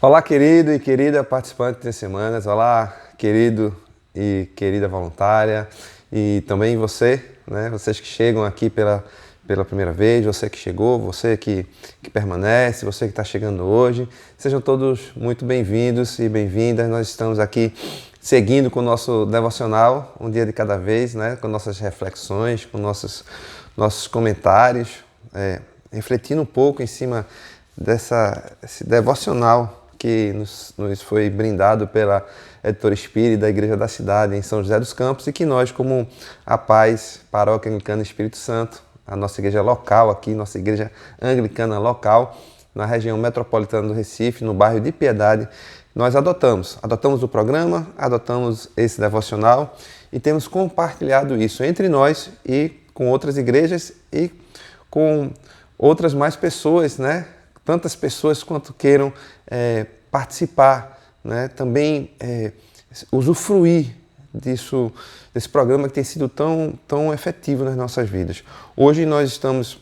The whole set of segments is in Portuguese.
Olá, querido e querida participante das semanas. Olá, querido e querida voluntária. E também você, né? Vocês que chegam aqui pela primeira vez, você que chegou, você que permanece, você que está chegando hoje. Sejam todos muito bem-vindos e bem-vindas. Nós estamos aqui seguindo com o nosso devocional, um dia de cada vez, né? Com nossas reflexões, com nossos comentários, refletindo um pouco em cima desse devocional que nos foi brindado pela editora Espírita da Igreja da Cidade, em São José dos Campos, e que nós, como a Paz, Paróquia Anglicana Espírito Santo, a nossa igreja local aqui, nossa igreja anglicana local, na região metropolitana do Recife, no bairro de Piedade, nós adotamos o programa, adotamos esse devocional e temos compartilhado isso entre nós e com outras igrejas e com outras mais pessoas, né? Tantas pessoas quanto queiram participar, né? Também usufruir desse programa que tem sido tão efetivo nas nossas vidas. Hoje nós estamos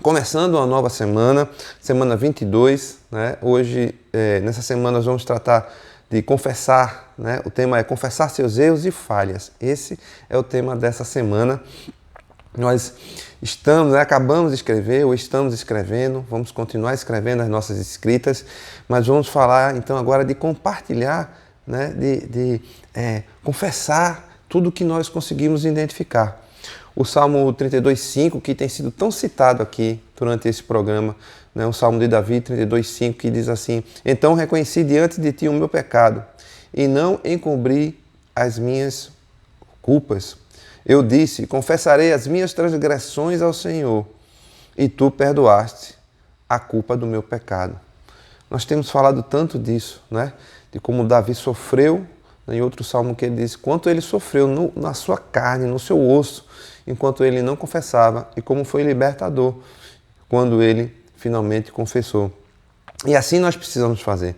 começando uma nova semana, semana 22, né? Hoje, nessa semana, nós vamos tratar de confessar, né? O tema é confessar seus erros e falhas. Esse é o tema dessa semana. Nós acabamos de escrever ou estamos escrevendo, vamos continuar escrevendo as nossas escritas, mas vamos falar então agora de compartilhar, né, de confessar tudo que nós conseguimos identificar. O Salmo 32:5, que tem sido tão citado aqui durante esse programa, né, o Salmo de Davi 32:5, que diz assim: então reconheci diante de ti o meu pecado e não encobri as minhas culpas. Eu disse, confessarei as minhas transgressões ao Senhor, e tu perdoaste a culpa do meu pecado. Nós temos falado tanto disso, né? De como Davi sofreu, em outro salmo que ele diz, quanto ele sofreu na sua carne, no seu osso, enquanto ele não confessava, e como foi libertador quando ele finalmente confessou. E assim nós precisamos fazer.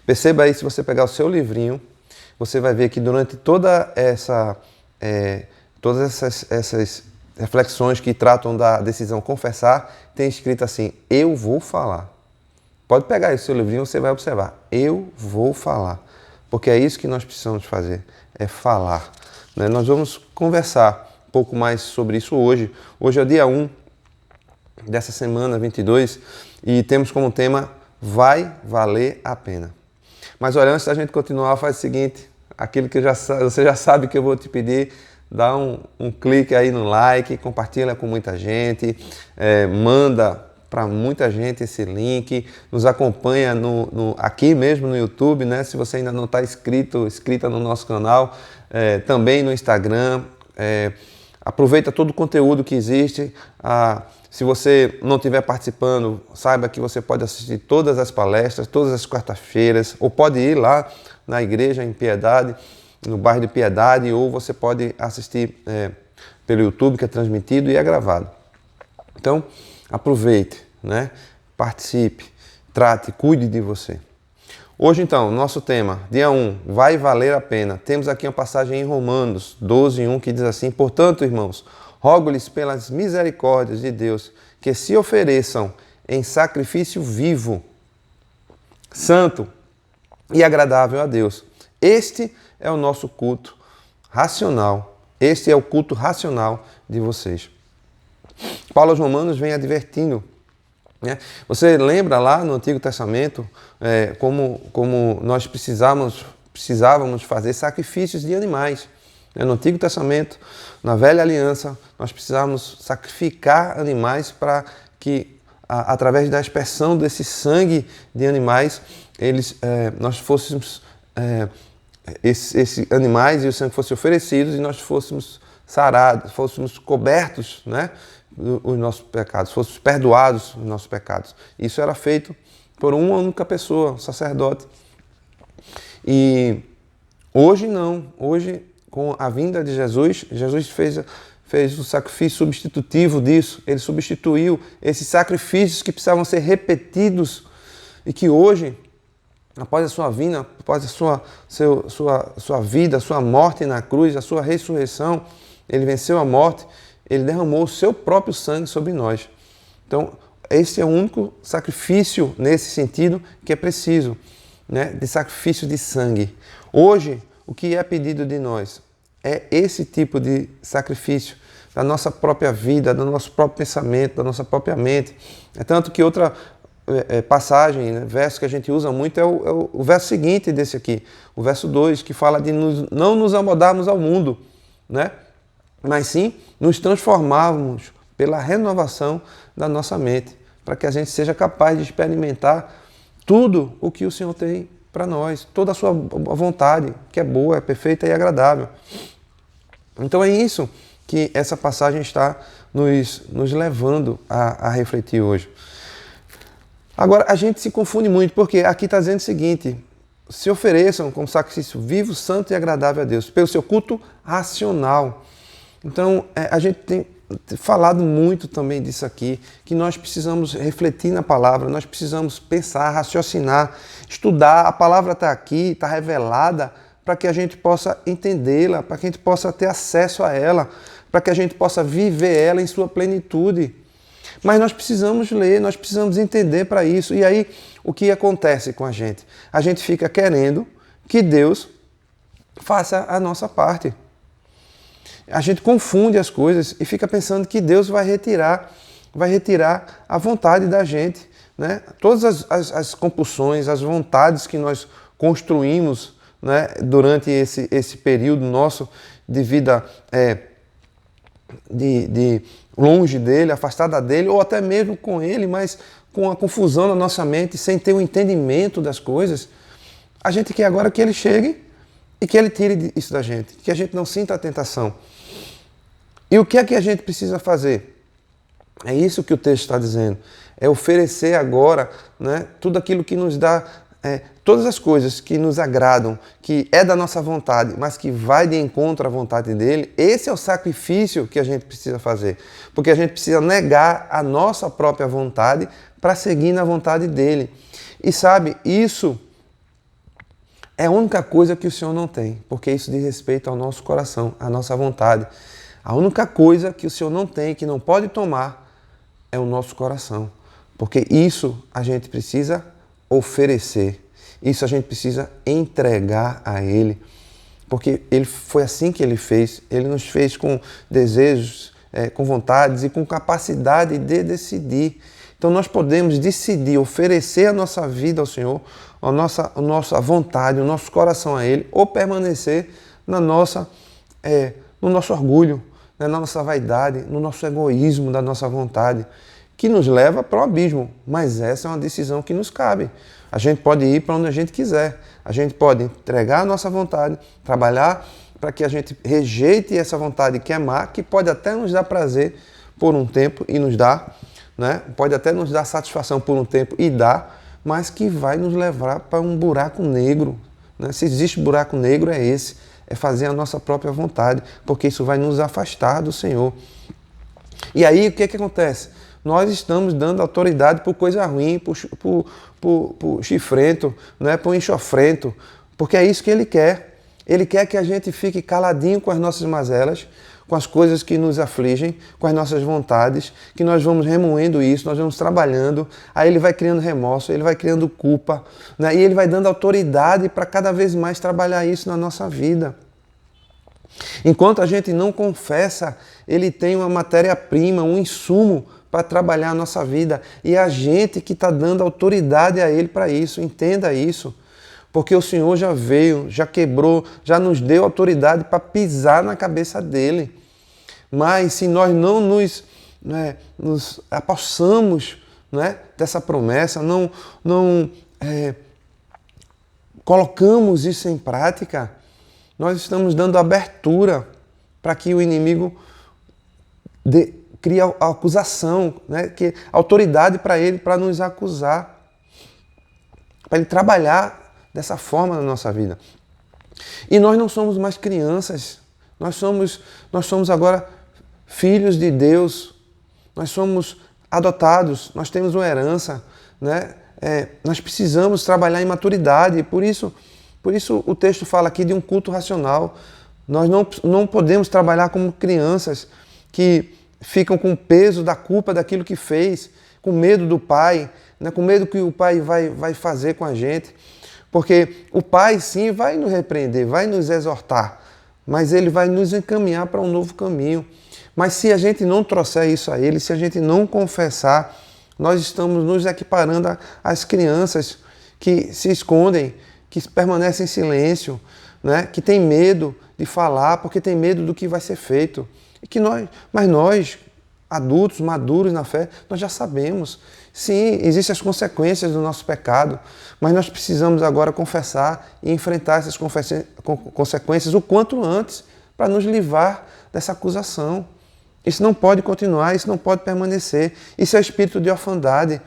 Perceba aí, se você pegar o seu livrinho, você vai ver que durante todas essas reflexões que tratam da decisão confessar, tem escrito assim, eu vou falar. Pode pegar aí o seu livrinho, você vai observar, eu vou falar. Porque é isso que nós precisamos fazer, é falar. Né? Nós vamos conversar um pouco mais sobre isso hoje. Hoje é o dia 1 dessa semana, 22, e temos como tema, vai valer a pena. Mas olha, antes da gente continuar, faz o seguinte, aquilo que você já sabe que eu vou te pedir, dá um clique aí no like, compartilha com muita gente, manda para muita gente esse link, nos acompanha aqui mesmo no YouTube, né? Se você ainda não está inscrita no nosso canal, também no Instagram, aproveita todo o conteúdo que existe. Se você não estiver participando, saiba que você pode assistir todas as palestras, todas as quartas-feiras, ou pode ir lá na igreja em Piedade, no bairro de Piedade, ou você pode assistir pelo YouTube, que é transmitido e é gravado. Então, aproveite, né? Participe, trate, cuide de você. Hoje, então, nosso tema, dia 1, vai valer a pena. Temos aqui uma passagem em Romanos 12:1 que diz assim, portanto, irmãos, rogo-lhes pelas misericórdias de Deus que se ofereçam em sacrifício vivo, santo e agradável a Deus. Este é o nosso culto racional. Este é o culto racional de vocês. Paulo aos Romanos vem advertindo, né? Você lembra lá no Antigo Testamento como nós precisávamos fazer sacrifícios de animais. No Antigo Testamento, na Velha Aliança, nós precisávamos sacrificar animais para que, através da aspersão desse sangue de animais, nós fôssemos... esses animais e o sangue fossem oferecidos e nós fôssemos sarados, fôssemos cobertos, né, os nossos pecados, fôssemos perdoados os nossos pecados. Isso era feito por uma única pessoa, um sacerdote. E hoje não, hoje com a vinda de Jesus, Jesus fez o sacrifício substitutivo disso, ele substituiu esses sacrifícios que precisavam ser repetidos e que hoje, após a sua vinda, após a sua vida, a sua morte na cruz, a sua ressurreição, ele venceu a morte, ele derramou o seu próprio sangue sobre nós. Então, esse é o único sacrifício nesse sentido que é preciso. né, de sacrifício de sangue. Hoje, o que é pedido de nós é esse tipo de sacrifício da nossa própria vida, do nosso próprio pensamento, da nossa própria mente. É tanto que outra passagem, né, verso que a gente usa muito é o verso seguinte desse aqui, o verso 2, que fala de não nos amoldarmos ao mundo, né? Mas sim nos transformarmos pela renovação da nossa mente, para que a gente seja capaz de experimentar tudo o que o Senhor tem para nós, toda a sua vontade, que é boa, é perfeita e agradável. Então é isso que essa passagem está nos levando a refletir hoje. Agora, a gente se confunde muito, porque aqui está dizendo o seguinte: se ofereçam como sacrifício vivo, santo e agradável a Deus, pelo seu culto racional. Então, a gente tem falado muito também disso aqui, que nós precisamos refletir na palavra, nós precisamos pensar, raciocinar, estudar. A palavra está aqui, está revelada, para que a gente possa entendê-la, para que a gente possa ter acesso a ela, para que a gente possa viver ela em sua plenitude. Mas nós precisamos ler, nós precisamos entender para isso. E aí, o que acontece com a gente? A gente fica querendo que Deus faça a nossa parte. A gente confunde as coisas e fica pensando que Deus vai retirar a vontade da gente, né? Todas as compulsões, as vontades que nós construímos, né, durante esse período nosso de vida de longe dele, afastada dele, ou até mesmo com ele, mas com a confusão na nossa mente, sem ter o entendimento das coisas, a gente quer agora que ele chegue e que ele tire isso da gente, que a gente não sinta a tentação. E o que é que a gente precisa fazer? É isso que o texto está dizendo. É oferecer agora, né, tudo aquilo que nos dá, todas as coisas que nos agradam, que é da nossa vontade, mas que vai de encontro à vontade dele. Esse é o sacrifício que a gente precisa fazer. Porque a gente precisa negar a nossa própria vontade para seguir na vontade dele. E sabe, isso é a única coisa que o Senhor não tem, porque isso diz respeito ao nosso coração, à nossa vontade. A única coisa que o Senhor não tem, que não pode tomar, é o nosso coração. Porque isso a gente precisa oferecer. Isso a gente precisa entregar a Ele. Porque foi assim que Ele fez. Ele nos fez com desejos, com vontades e com capacidade de decidir. Então nós podemos decidir oferecer a nossa vida ao Senhor, a nossa vontade, o nosso coração a Ele, ou permanecer no nosso orgulho, na nossa vaidade, no nosso egoísmo da nossa vontade, que nos leva para o abismo. Mas essa é uma decisão que nos cabe. A gente pode ir para onde a gente quiser. A gente pode entregar a nossa vontade, trabalhar para que a gente rejeite essa vontade que é má, que pode até nos dar prazer por um tempo e nos dá, né? Pode até nos dar satisfação por um tempo e dá, mas que vai nos levar para um buraco negro, né? Se existe buraco negro, é esse. É fazer a nossa própria vontade, porque isso vai nos afastar do Senhor. E aí, o que acontece? Nós estamos dando autoridade por coisa ruim, por chifrento, né? Por enxofrento, porque é isso que Ele quer. Ele quer que a gente fique caladinho com as nossas mazelas, com as coisas que nos afligem, com as nossas vontades, que nós vamos remoendo isso, nós vamos trabalhando, aí Ele vai criando remorso, Ele vai criando culpa, né? E Ele vai dando autoridade para cada vez mais trabalhar isso na nossa vida. Enquanto a gente não confessa, Ele tem uma matéria-prima, um insumo para trabalhar a nossa vida, e é a gente que está dando autoridade a Ele para isso. Entenda isso. Porque o Senhor já veio, já quebrou, já nos deu autoridade para pisar na cabeça dele. Mas se nós não nos apossamos, né, dessa promessa, não colocamos isso em prática, nós estamos dando abertura para que o inimigo crie a acusação, né, que autoridade para ele, para nos acusar, para ele trabalhar dessa forma na nossa vida. E nós não somos mais crianças, nós somos agora filhos de Deus, nós somos adotados, nós temos uma herança, né? Nós precisamos trabalhar em maturidade, por isso o texto fala aqui de um culto racional. Nós não podemos trabalhar como crianças que ficam com o peso da culpa daquilo que fez, com medo do pai, né? Com medo que o pai vai fazer com a gente. Porque o Pai, sim, vai nos repreender, vai nos exortar, mas Ele vai nos encaminhar para um novo caminho. Mas se a gente não trouxer isso a Ele, se a gente não confessar, nós estamos nos equiparando às crianças que se escondem, que permanecem em silêncio, né? Que têm medo de falar, porque tem medo do que vai ser feito. Mas nós, adultos, maduros na fé, nós já sabemos. Sim, existem as consequências do nosso pecado, mas nós precisamos agora confessar e enfrentar essas consequências o quanto antes, para nos livrar dessa acusação. Isso não pode continuar, isso não pode permanecer. Isso é o espírito de orfandade,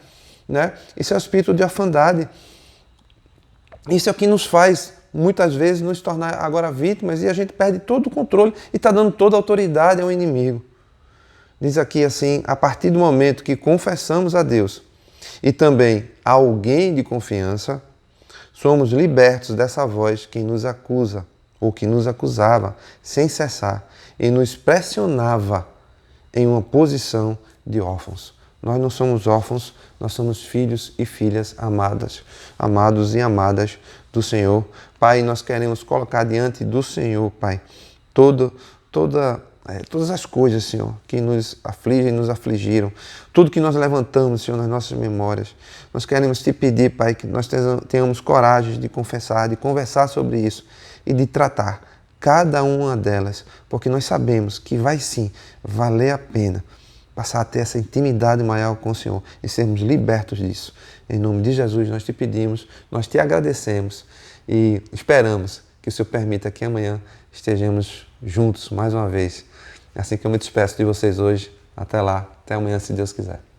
né? Isso é o espírito de orfandade. Isso é o que nos faz, muitas vezes, nos tornar agora vítimas e a gente perde todo o controle e está dando toda a autoridade ao inimigo. Diz aqui assim, a partir do momento que confessamos a Deus e também a alguém de confiança, somos libertos dessa voz que nos acusa ou que nos acusava sem cessar e nos pressionava em uma posição de órfãos. Nós não somos órfãos, nós somos filhos e filhas amadas, amados e amadas do Senhor. Pai, nós queremos colocar diante do Senhor, Pai, todas as coisas, Senhor, que nos afligem e nos afligiram, tudo que nós levantamos, Senhor, nas nossas memórias. Nós queremos te pedir, Pai, que nós tenhamos coragem de confessar, de conversar sobre isso e de tratar cada uma delas, porque nós sabemos que vai sim valer a pena passar a ter essa intimidade maior com o Senhor e sermos libertos disso. Em nome de Jesus nós te pedimos, nós te agradecemos e esperamos que o Senhor permita que amanhã estejamos juntos mais uma vez. É assim que eu me despeço de vocês hoje. Até lá, até amanhã, se Deus quiser.